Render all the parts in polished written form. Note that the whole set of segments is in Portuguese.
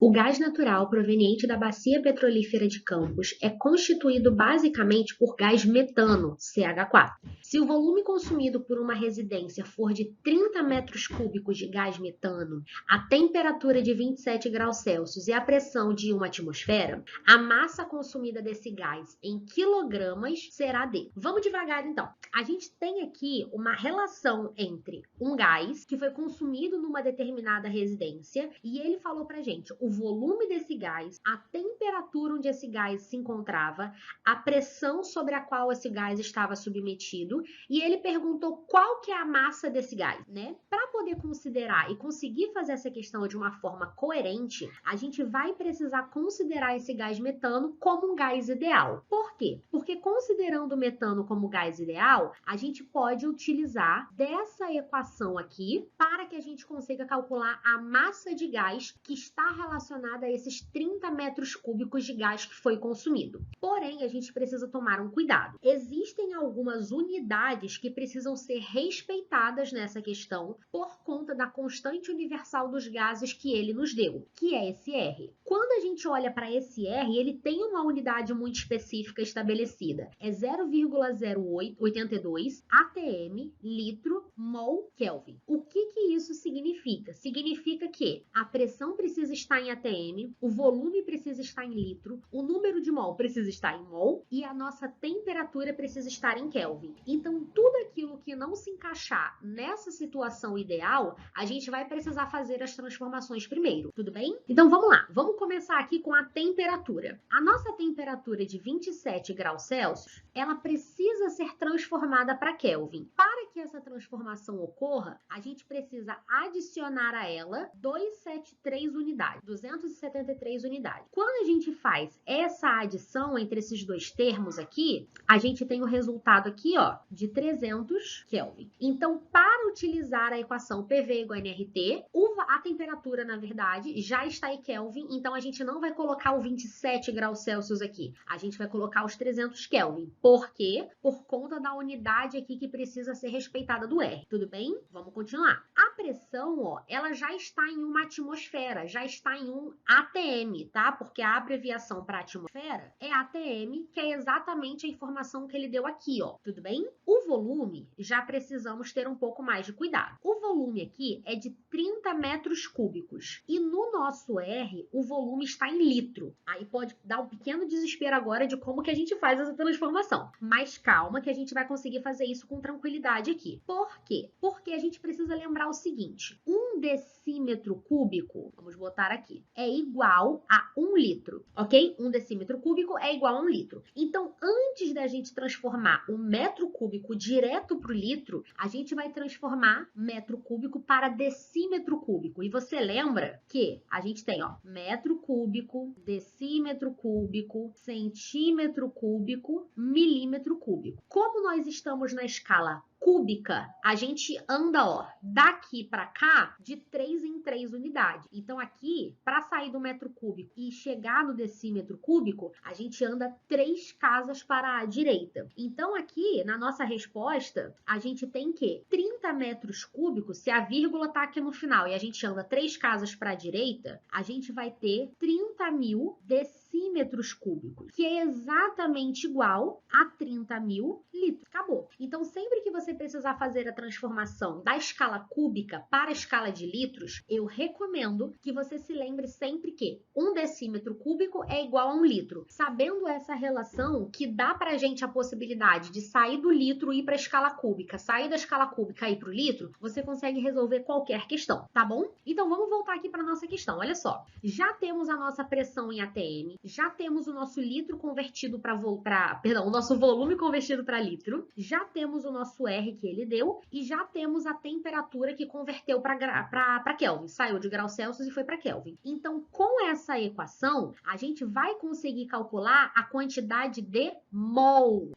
O gás natural proveniente da bacia petrolífera de Campos é constituído basicamente por gás metano, CH4. Se o volume consumido por uma residência for de 30 metros cúbicos de gás metano, a temperatura de 27 graus Celsius e a pressão de uma atmosfera, a massa consumida desse gás em quilogramas será de... Vamos devagar então. A gente tem aqui uma relação entre um gás que foi consumido numa determinada residência e ele falou pra gente o volume desse gás, a temperatura onde esse gás se encontrava, a pressão sobre a qual esse gás estava submetido e ele perguntou qual que é a massa desse gás, né? Para poder considerar e conseguir fazer essa questão de uma forma coerente, a gente vai precisar considerar esse gás metano como um gás ideal. Por quê? Porque considerando o metano como gás ideal, a gente pode utilizar dessa equação aqui para que a gente consiga calcular a massa de gás que está relacionada a esses 30 metros cúbicos de gás que foi consumido. Porém, a gente precisa tomar um cuidado. Existem algumas unidades que precisam ser respeitadas nessa questão por conta da constante universal dos gases que ele nos deu, que é esse R. Quando a gente olha para esse R, ele tem uma unidade muito específica estabelecida. É 0,0882 atm, litro, mol, Kelvin. O que isso significa? Significa que a pressão precisa estar em atm, o volume precisa estar em litro, o número de mol precisa estar em mol e a nossa temperatura precisa estar em Kelvin. Então, tudo aquilo que não se encaixar nessa situação ideal, a gente vai precisar fazer as transformações primeiro, tudo bem? Então, vamos lá. Vamos começar aqui com a temperatura. A nossa temperatura de 27 graus Celsius, ela precisa ser transformada para Kelvin. Para que essa transformação ocorra, a gente precisa adicionar a ela 273 unidades, 273 unidades. Quando a gente faz essa adição entre esses dois termos aqui, a gente tem o resultado aqui, ó, de 300 Kelvin. Então, para utilizar a equação PV igual a nRT, a temperatura, na verdade, já está em Kelvin, então a gente não vai colocar o 27 graus Celsius aqui. A gente vai colocar os 300 Kelvin. Por quê? Por conta da unidade aqui que precisa ser respeitada do R. Tudo bem? Vamos continuar. A pressão, ó, ela já está em uma atmosfera, já está em um atm, tá? Porque a abreviação para atmosfera é atm, que é exatamente a informação que ele deu aqui, ó. Tudo bem? O volume, já precisamos ter um pouco mais de cuidado. O volume aqui é de 30 metros cúbicos. E no nosso R, o volume está em litro. Aí pode dar um pequeno desespero agora de como que a gente faz essa transformação. Mas calma que a gente vai conseguir fazer isso com tranquilidade aqui. Por quê? Porque a gente precisa lembrar o seguinte. 1 decímetro cúbico, vamos botar aqui, é igual a 1 litro, ok? 1 decímetro cúbico é igual a 1 litro. Então, antes da gente transformar o metro cúbico direto para o litro, a gente vai transformar metro cúbico para decímetro cúbico. E você lembra que a gente tem, ó, metro cúbico, decímetro cúbico, centímetro cúbico, milímetro cúbico. Como nós estamos na escala cúbica, a gente anda, ó, daqui para cá de 3 em 3 unidades. Então aqui, para sair do metro cúbico e chegar no decímetro cúbico, a gente anda 3 casas para a direita. Então aqui, na nossa resposta, a gente tem que 30 metros cúbicos, se a vírgula tá aqui no final e a gente anda 3 casas para a direita, a gente vai ter 30.000 decímetros cúbicos, que é exatamente igual a 30.000 litros. Acabou. Então, sempre que você precisar fazer a transformação da escala cúbica para a escala de litros, eu recomendo que você se lembre sempre que 1 decímetro cúbico é igual a 1 litro. Sabendo essa relação, que dá para a gente a possibilidade de sair do litro e ir para a escala cúbica, sair da escala cúbica e ir para o litro, você consegue resolver qualquer questão, tá bom? Então, vamos voltar aqui para a nossa questão. Olha só, já temos a nossa pressão em atm, já temos o nosso litro convertido para voltar, perdão, o nosso volume convertido para litro, já temos o nosso R que ele deu e já temos a temperatura que converteu para Kelvin, saiu de graus Celsius e foi para Kelvin. Então, com essa equação, a gente vai conseguir calcular a quantidade de mol,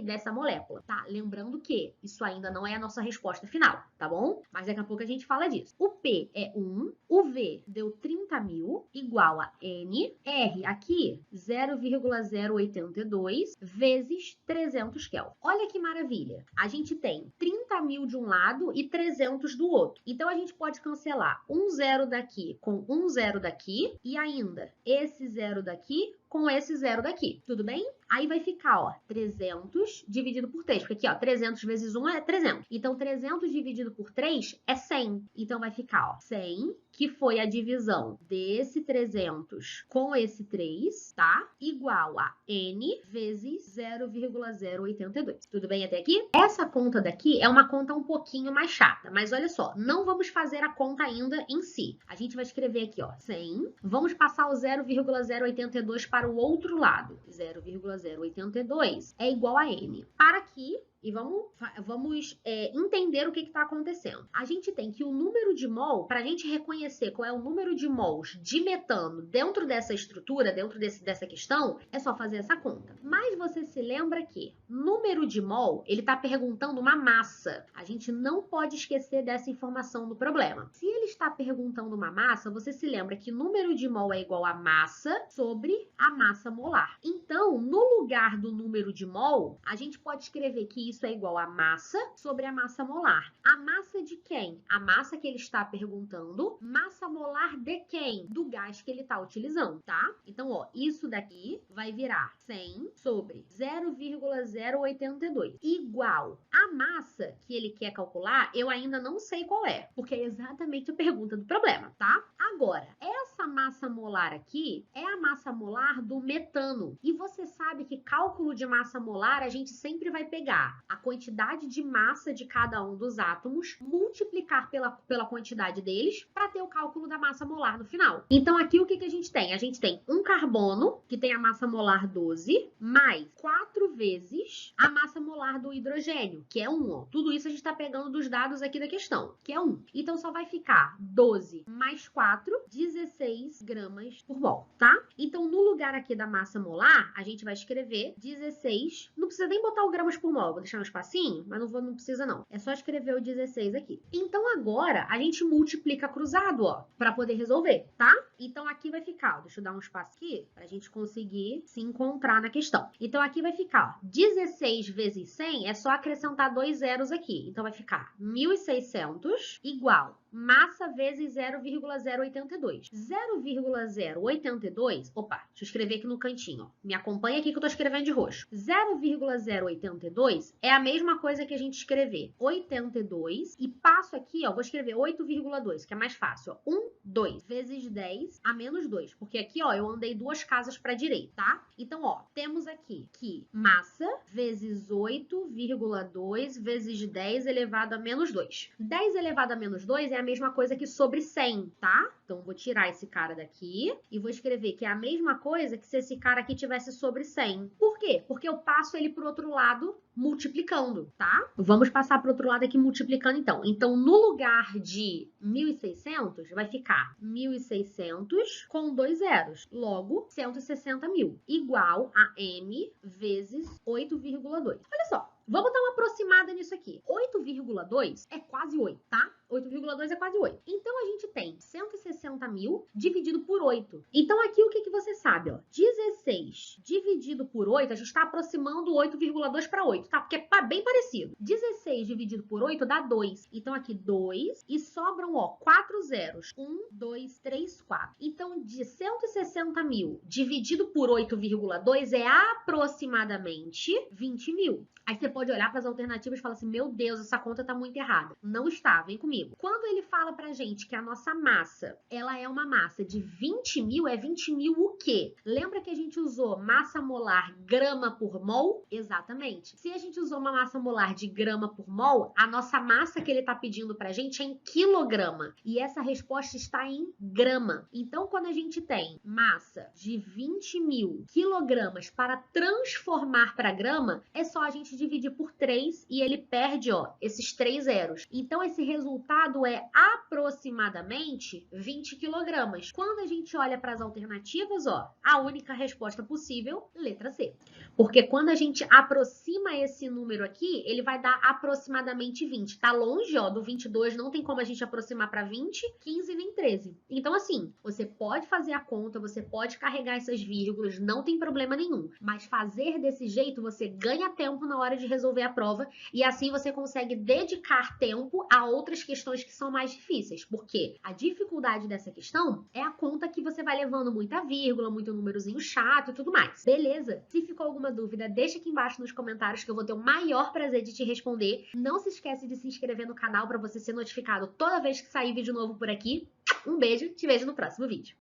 dessa molécula, tá? Lembrando que isso ainda não é a nossa resposta final, tá bom? Mas daqui a pouco a gente fala disso. O P é 1, o V P deu 30.000 igual a N. R aqui, 0,082 vezes 300 Kelvin. Olha que maravilha. A gente tem 30.000 de um lado e 300 do outro. Então, a gente pode cancelar um zero daqui com um zero daqui e ainda esse zero daqui com esse zero daqui. Tudo bem? Aí vai ficar, ó, 300 dividido por 3. Porque aqui, ó, 300 vezes 1 é 300. Então, 300 dividido por 3 é 100. Então, vai ficar, ó, 100, que foi a divisão desse 300 com esse 3, tá? Igual a N vezes 0,082. Tudo bem até aqui? Essa conta daqui é uma conta um pouquinho mais chata. Mas olha só, não vamos fazer a conta ainda em si. A gente vai escrever aqui, ó, 100. Vamos passar o 0,082 para o outro lado. 0,082 é igual a N. Para aqui, e vamos entender o que está acontecendo. A gente tem que o número de mol, para a gente reconhecer qual é o número de mols de metano dentro dessa estrutura, dentro dessa questão, é só fazer essa conta. Mas você se lembra que número de mol, ele está perguntando uma massa. A gente não pode esquecer dessa informação no problema. Se ele está perguntando uma massa, você se lembra que número de mol é igual a massa sobre a massa molar. Então, no lugar do número de mol, a gente pode escrever que isso é igual a massa sobre a massa molar. A massa de quem? A massa que ele está perguntando. Massa molar de quem? Do gás que ele está utilizando, tá? Então, ó, isso daqui vai virar 100 sobre 0,082 igual a massa que ele quer calcular. Eu ainda não sei qual é, porque é exatamente a pergunta do problema, tá? Agora, essa massa molar aqui é a massa molar do metano. E você sabe que cálculo de massa molar a gente sempre vai pegar a quantidade de massa de cada um dos átomos, multiplicar pela quantidade deles, para ter o cálculo da massa molar no final. Então, aqui o que a gente tem? A gente tem um carbono, que tem a massa molar 12, mais 4 vezes a massa molar do hidrogênio, que é 1. Ó. Tudo isso a gente está pegando dos dados aqui da questão, que é 1. Então, só vai ficar 12 mais 4, 16 gramas por mol, tá? Então, no lugar aqui da massa molar, a gente vai escrever 16, não precisa nem botar o gramas por mol, vou deixar um espacinho, mas não precisa não. É só escrever o 16 aqui. Então, agora, a gente multiplica cruzado, ó, para poder resolver, tá? Então, aqui vai ficar, ó, deixa eu dar um espaço aqui, pra gente conseguir se encontrar na questão. Então, aqui vai ficar, ó, 16 vezes 100 é só acrescentar 2 zeros aqui. Então, vai ficar 1.600 igual massa vezes 0,082. 0,082, opa, deixa eu escrever aqui no cantinho, ó. Me acompanha aqui que eu tô escrevendo de roxo. 0,082 é a mesma coisa que a gente escrever 82 e passo aqui, ó, vou escrever 8,2, que é mais fácil, ó. 1, 2 vezes 10 a menos 2, porque aqui, ó, eu andei 2 casas para a direita, tá? Então, ó, temos aqui que massa vezes 8,2 vezes 10 elevado a menos 2. 10 elevado a menos 2 é a mesma coisa que sobre 100, tá? Então, vou tirar esse cara daqui e vou escrever que é a mesma coisa que se esse cara aqui tivesse sobre 100. Por quê? Porque eu passo ele pro outro lado multiplicando, tá? Vamos passar pro outro lado aqui multiplicando, então. Então, no lugar de 1.600, vai ficar 1.600 com 2 zeros. Logo, 160.000, igual a M vezes 8,2. Olha só. Vamos dar uma aproximada nisso aqui. 8,2 é quase 8, tá? 8,2 é quase 8. Então, a gente tem 160.000 dividido por 8. Então, aqui o que você sabe? Ó? 16 dividido por 8, a gente está aproximando 8,2 para 8, tá? Porque é bem parecido. 16 dividido por 8 dá 2. Então, aqui 2 e sobram, ó, 4 zeros. 1, 2, 3, 4. Então, de 160.000 dividido por 8,2 é aproximadamente 20.000. Aí você pode olhar para as alternativas e falar assim, meu Deus, essa conta tá muito errada. Não está, vem comigo. Quando ele fala pra gente que a nossa massa, ela é uma massa de 20.000, é 20.000 o quê? Lembra que a gente usou massa molar grama por mol? Exatamente. Se a gente usou uma massa molar de grama por mol, a nossa massa que ele tá pedindo pra gente é em quilograma. E essa resposta está em grama. Então, quando a gente tem massa de 20.000 quilogramas para transformar para grama, é só a gente dividir por 3 e ele perde, ó, esses 3 zeros. Então, esse resultado resultado é aproximadamente 20 quilogramas. Quando a gente olha para as alternativas, ó, a única resposta possível, letra C. Porque quando a gente aproxima esse número aqui, ele vai dar aproximadamente 20. Tá longe, ó, do 22, não tem como a gente aproximar para 20, 15 nem 13. Então, assim, você pode fazer a conta, você pode carregar essas vírgulas, não tem problema nenhum. Mas fazer desse jeito, você ganha tempo na hora de resolver a prova e assim você consegue dedicar tempo a outras questões que são mais difíceis. Porque a dificuldade dessa questão é a conta que você vai levando muita vírgula, muito númerozinho chato e tudo mais. Beleza? Se ficou alguma dúvida, deixa aqui embaixo nos comentários que eu vou ter o maior prazer de te responder. Não se esquece de se inscrever no canal para você ser notificado toda vez que sair vídeo novo por aqui. Um beijo, te vejo no próximo vídeo.